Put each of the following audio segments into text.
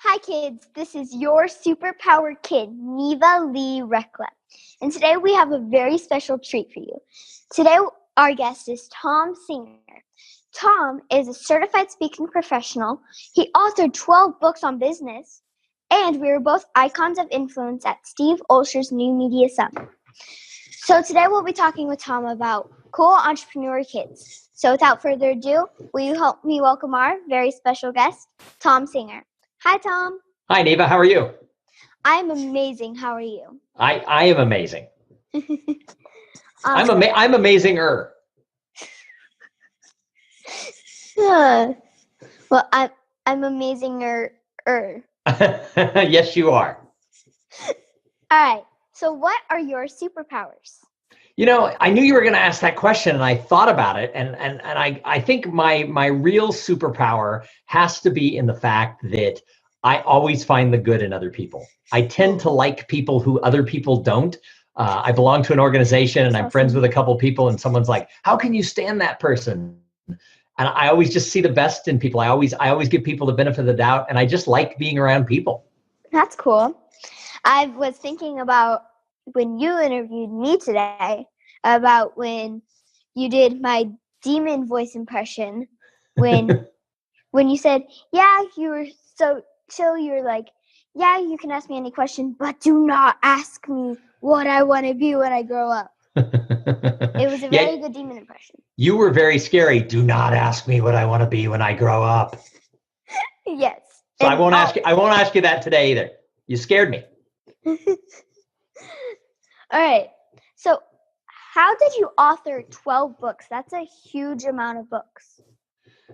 Hi kids, this is your superpower kid, Neva Lee Recla. And today we have a very special treat for you. Today our guest is Thom Singer. Thom is a certified speaking professional. He authored 12 books on business, and we were both icons of influence at Steve Olsher's New Media Summit. So today we'll be talking with Thom about cool entrepreneur kids. So without further ado, will you help me welcome our very special guest, Thom Singer. Hi, Thom. Hi, Neva. How are you? I'm amazing. How are you? I am amazing. Awesome. I'm amazinger. Well, I'm amazinger. Yes, you are. All right. So what are your superpowers? You know, I knew you were going to ask that question, and I thought about it, and I think my real superpower has to be in the fact that I always find the good in other people. I tend to like people who other people don't. I belong to an organization, and I'm friends with a couple people, and someone's like, "How can you stand that person?" And I always just see the best in people. I always give people the benefit of the doubt, and I just like being around people. That's cool. I was thinking about when you interviewed me today, about when you did my demon voice impression, when you said, "Yeah, you were so chill." You're like, "Yeah, you can ask me any question, but do not ask me what I want to be when I grow up." It was a very good demon impression. You were very scary. Do not ask me what I want to be when I grow up. Yes. So I won't ask you that today either. You scared me. All right. So how did you author 12 books? That's a huge amount of books.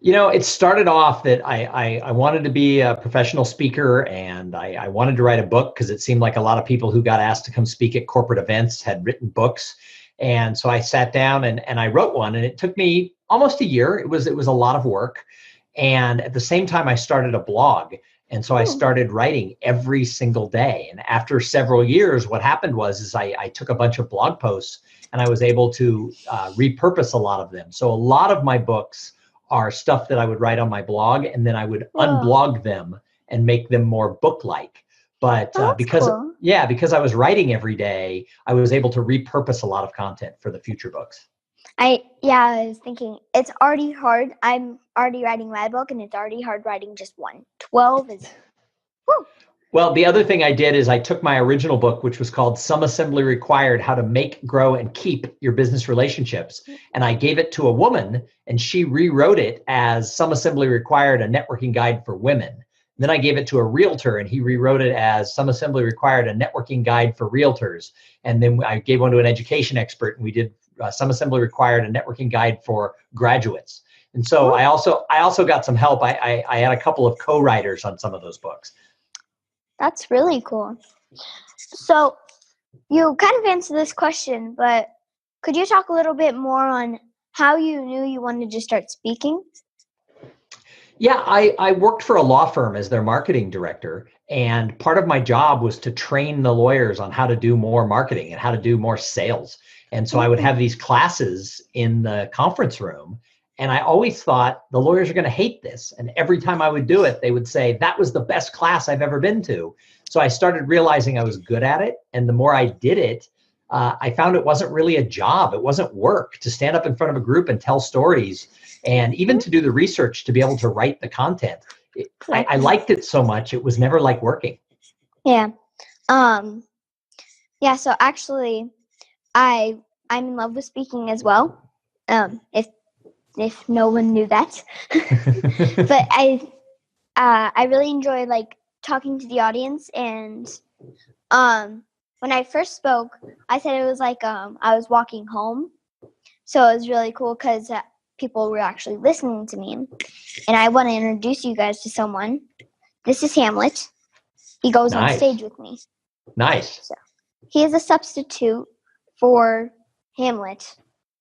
You know, it started off that I wanted to be a professional speaker, and I wanted to write a book because it seemed like a lot of people who got asked to come speak at corporate events had written books. And so I sat down and I wrote one, and it took me almost a year. It was a lot of work. And at the same time, I started a blog. And so I started writing every single day. And after several years, what happened was I took a bunch of blog posts and I was able to repurpose a lot of them. So a lot of my books are stuff that I would write on my blog, and then I would unblog them and make them more book-like. But because I was writing every day, I was able to repurpose a lot of content for the future books. I was thinking it's already hard. I'm already writing my book, and it's already hard writing just one. 12 is, whew. Well, the other thing I did is I took my original book, which was called Some Assembly Required: How to Make, Grow, and Keep Your Business Relationships. And I gave it to a woman, and she rewrote it as Some Assembly Required: A Networking Guide for Women. Then I gave it to a realtor, and he rewrote it as Some Assembly Required: A Networking Guide for Realtors. And then I gave one to an education expert, and we did Some Assembly Required: A Networking Guide for Graduates. And so I also got some help. I had a couple of co-writers on some of those books. That's really cool. So you kind of answered this question, but could you talk a little bit more on how you knew you wanted to start speaking? Yeah, I worked for a law firm as their marketing director, and part of my job was to train the lawyers on how to do more marketing and how to do more sales. And so I would have these classes in the conference room, and I always thought the lawyers are going to hate this. And every time I would do it, they would say, "That was the best class I've ever been to." So I started realizing I was good at it. And the more I did it, I found it wasn't really a job. It wasn't work to stand up in front of a group and tell stories, and even to do the research to be able to write the content. I liked it so much. It was never like working. Yeah. So actually, I'm in love with speaking as well. If no one knew that, but I really enjoy like talking to the audience. And when I first spoke, I said it was like I was walking home, so it was really cool because people were actually listening to me. And I want to introduce you guys to someone. This is Hamlet. He goes on stage with me. Nice. So he is a substitute for Hamlet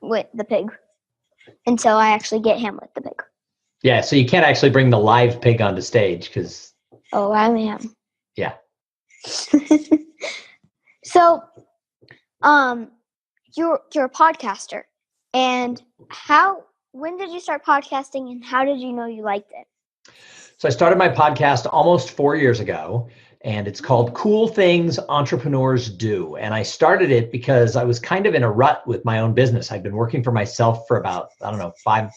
with the pig. Until I actually get Hamlet the pig. Yeah, so you can't actually bring the live pig onto stage because... Oh, I am. Yeah. So, you're a podcaster. And when did you start podcasting, and how did you know you liked it? So I started my podcast almost 4 years ago, and it's called Cool Things Entrepreneurs Do. And I started it because I was kind of in a rut with my own business. I'd been working for myself for about, I don't know, five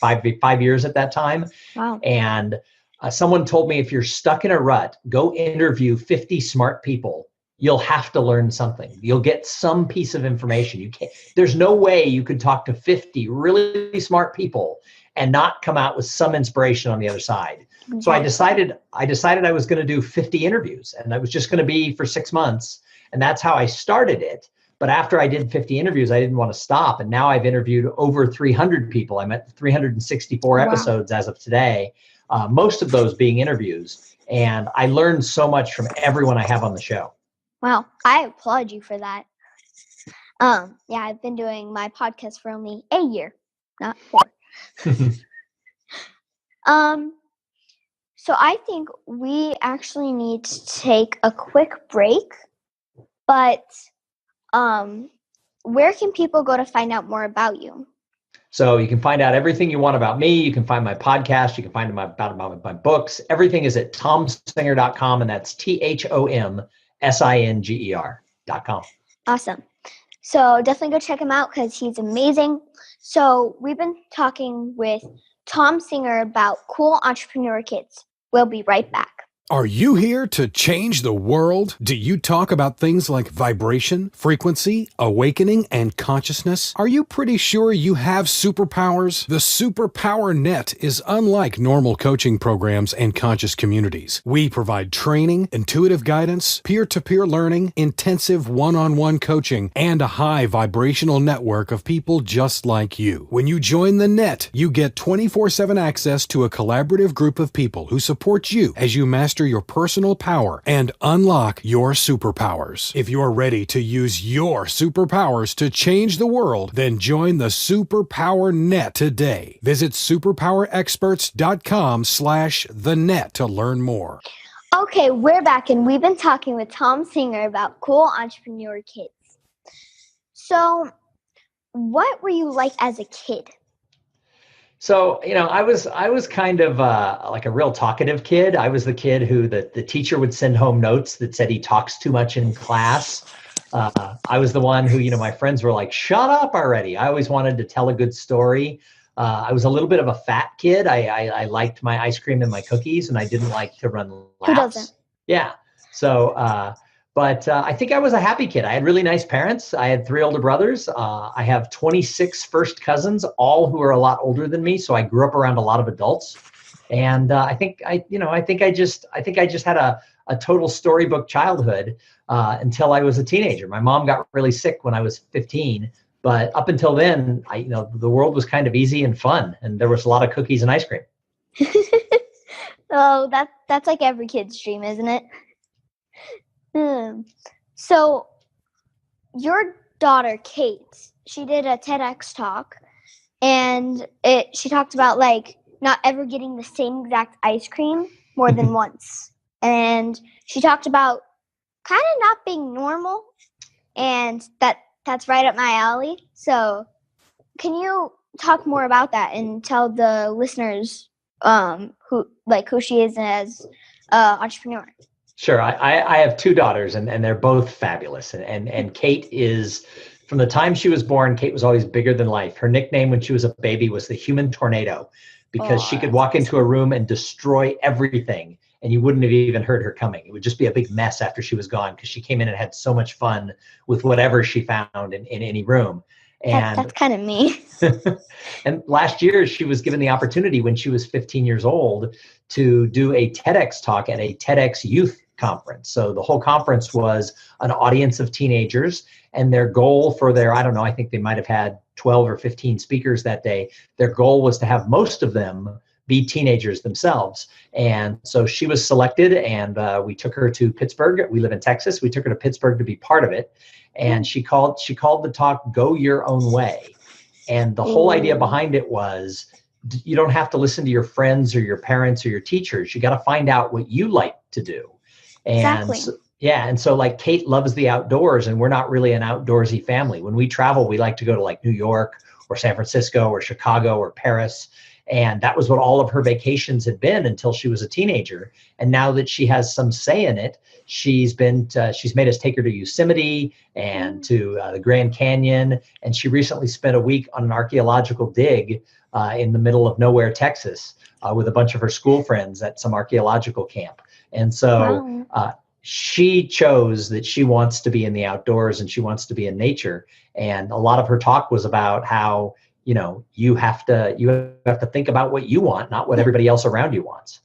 years at that time. Wow. And someone told me, if you're stuck in a rut, go interview 50 smart people. You'll have to learn something. You'll get some piece of information. You can't, there's no way you could talk to 50 really smart people and not come out with some inspiration on the other side. So I decided I was going to do 50 interviews, and I was just going to be for 6 months. And that's how I started it. But after I did 50 interviews, I didn't want to stop. And now I've interviewed over 300 people. I'm at 364 episodes as of today, most of those being interviews. And I learned so much from everyone I have on the show. Wow. I applaud you for that. Yeah, I've been doing my podcast for only a year, not 4. So I think we actually need to take a quick break, but where can people go to find out more about you? So you can find out everything you want about me. You can find my podcast. You can find about my books. Everything is at thomsinger.com, and that's THOMSINGER.com. Awesome. So definitely go check him out because he's amazing. So we've been talking with Thom Singer about cool entrepreneur kids. We'll be right back. Are you here to change the world? Do you talk about things like vibration, frequency, awakening, and consciousness? Are you pretty sure you have superpowers? The Superpower Net is unlike normal coaching programs and conscious communities. We provide training, intuitive guidance, peer-to-peer learning, intensive one-on-one coaching, and a high vibrational network of people just like you. When you join the net, you get 24/7 access to a collaborative group of people who support you as you master your personal power and unlock your superpowers. If you're ready to use your superpowers to change the world, then join the Superpower Net today. Visit superpowerexperts.com/the-net to learn more. Okay, we're back, and we've been talking with Thom Singer about cool entrepreneur kids. So, what were you like as a kid? So, I was kind of like a real talkative kid. I was the kid who the teacher would send home notes that said he talks too much in class. I was the one who, my friends were like, shut up already. I always wanted to tell a good story. I was a little bit of a fat kid. I liked my ice cream and my cookies, and I didn't like to run laps. Who doesn't? Yeah. So, but I think I was a happy kid. I had really nice parents. I had 3 older brothers. I have 26 first cousins, all who are a lot older than me. So I grew up around a lot of adults. And I think I just had a total storybook childhood until I was a teenager. My mom got really sick when I was 15. But up until then, the world was kind of easy and fun. And there was a lot of cookies and ice cream. Oh, that's like every kid's dream, isn't it? So, your daughter, Kate, she did a TEDx talk, and she talked about, like, not ever getting the same exact ice cream more than once. And she talked about kind of not being normal, and that's right up my alley. So, can you talk more about that and tell the listeners who she is as an entrepreneur? Sure. I have 2 daughters, and they're both fabulous. And Kate is, from the time she was born, Kate was always bigger than life. Her nickname when she was a baby was the human tornado, because she could walk into a room and destroy everything, and you wouldn't have even heard her coming. It would just be a big mess after she was gone, because she came in and had so much fun with whatever she found in any room. And that's kind of me. And last year, she was given the opportunity when she was 15 years old to do a TEDx talk at a TEDx youth conference. So the whole conference was an audience of teenagers, and their goal for their, I think they might have had 12 or 15 speakers that day. Their goal was to have most of them be teenagers themselves. And so she was selected, and we took her to Pittsburgh. We live in Texas. We took her to Pittsburgh to be part of it. And she called the talk "Go Your Own Way." And the whole idea behind it was, you don't have to listen to your friends or your parents or your teachers. You got to find out what you like to do. And Exactly. and so like Kate loves the outdoors, and we're not really an outdoorsy family. When we travel, we like to go to like New York or San Francisco or Chicago or Paris. And that was what all of her vacations had been until she was a teenager. And now that she has some say in it, she's made us take her to Yosemite and to the Grand Canyon. And she recently spent a week on an archaeological dig in the middle of nowhere, Texas, with a bunch of her school friends at some archaeological camp. And so she chose that she wants to be in the outdoors and she wants to be in nature. And a lot of her talk was about how, you have to think about what you want, not what everybody else around you wants.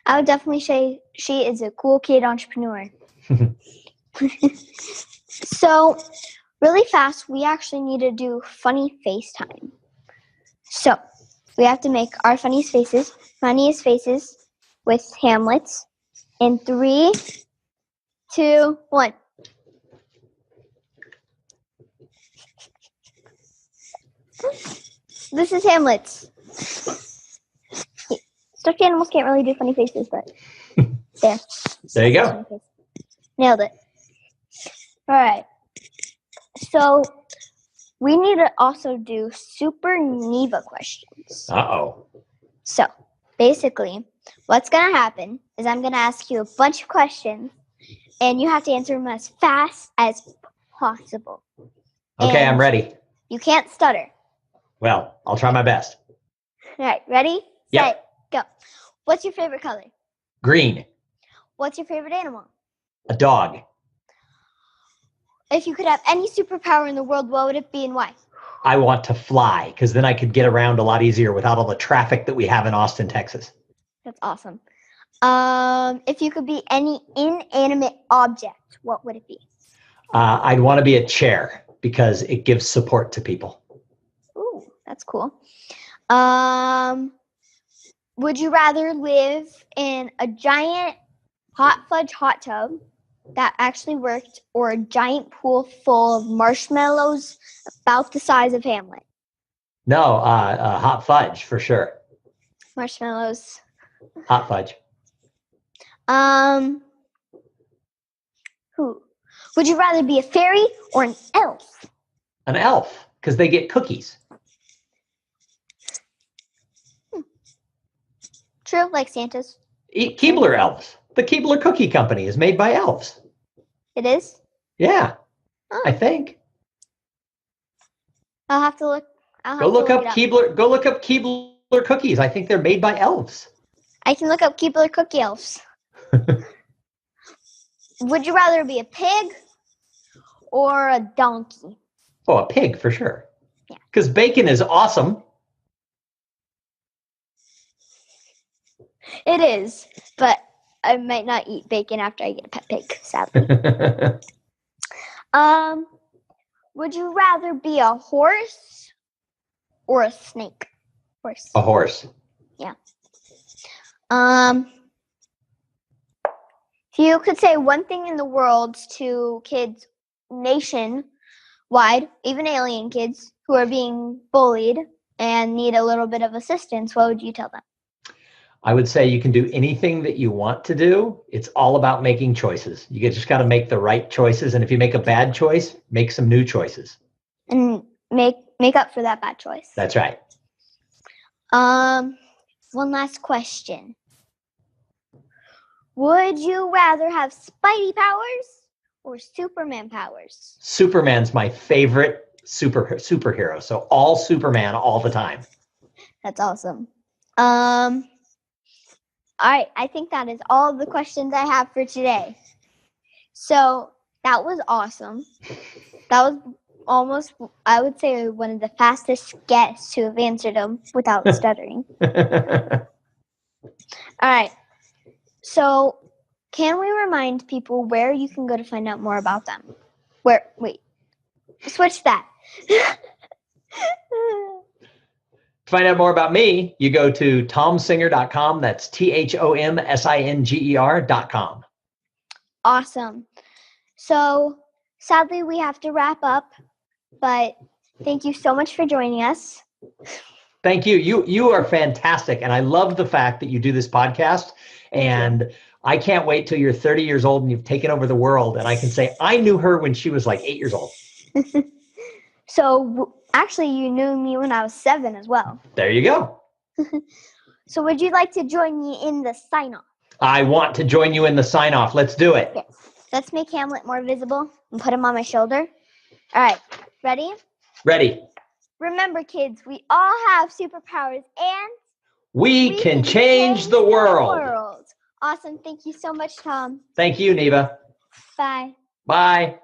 I would definitely say she is a cool kid entrepreneur. So, really fast, we actually need to do funny face time. So, we have to make our funniest faces with Hamlets in 3, 2, 1. This is Hamlet's. Stuffed animals can't really do funny faces, but there. There you go. Nailed it. All right. So we need to also do Super Neva questions. Uh-oh. So basically, what's going to happen is I'm going to ask you a bunch of questions, and you have to answer them as fast as possible. Okay, And I'm ready. you can't stutter. Well, I'll try my best. All right, ready? Yep. Set, go. What's your favorite color? Green. What's your favorite animal? A dog. If you could have any superpower in the world, what would it be and why? I want to fly because then I could get around a lot easier without all the traffic that we have in Austin, Texas. That's awesome. If you could be any inanimate object, what would it be? I'd want to be a chair because it gives support to people. Ooh, that's cool. Would you rather live in a giant hot fudge hot tub that actually worked or a giant pool full of marshmallows about the size of Hamlet? No, hot fudge for sure. Marshmallows. Hot fudge. Who? Would you rather be a fairy or an elf? An elf because they get cookies. True, like Santa's. Eat Keebler elves. The Keebler Cookie Company is made by elves. It is? Yeah, Oh. I think. I'll have to look. Go look up Keebler cookies. I think they're made by elves. I can look up Keebler cookie elves. Would you rather be a pig or a donkey? Oh, a pig for sure. Yeah. Because bacon is awesome. It is, but I might not eat bacon after I get a pet pig, sadly. Would you rather be a horse or a snake? Horse. A horse. Yeah. If you could say one thing in the world to kids nationwide, even alien kids who are being bullied and need a little bit of assistance, what would you tell them? I would say you can do anything that you want to do. It's all about making choices. You just got to make the right choices. And if you make a bad choice, make some new choices. And make up for that bad choice. That's right. One last question. Would you rather have Spidey powers or Superman powers? Superman's my favorite superhero. So all Superman all the time. That's awesome. All right, I think that is all the questions I have for today. So that was awesome. That was almost, I would say, one of the fastest guests who have answered them without stuttering. All right. So can we remind people where you can go to find out more about them? Switch that. To find out more about me, you go to thomsinger.com. That's THOMSINGER.com. Awesome. So sadly, we have to wrap up, but thank you so much for joining us. Thank you. You are fantastic. And I love the fact that you do this podcast. And I can't wait till you're 30 years old and you've taken over the world. And I can say, I knew her when she was like 8 years old. So actually, you knew me when I was 7 as well. There you go. So would you like to join me in the sign-off? I want to join you in the sign-off. Let's do it. Yes. Let's make Hamlet more visible and put him on my shoulder. All right. Ready? Ready. Remember, kids, we all have superpowers, and We can change the world. Awesome. Thank you so much, Thom. Thank you, Neva. Bye. Bye.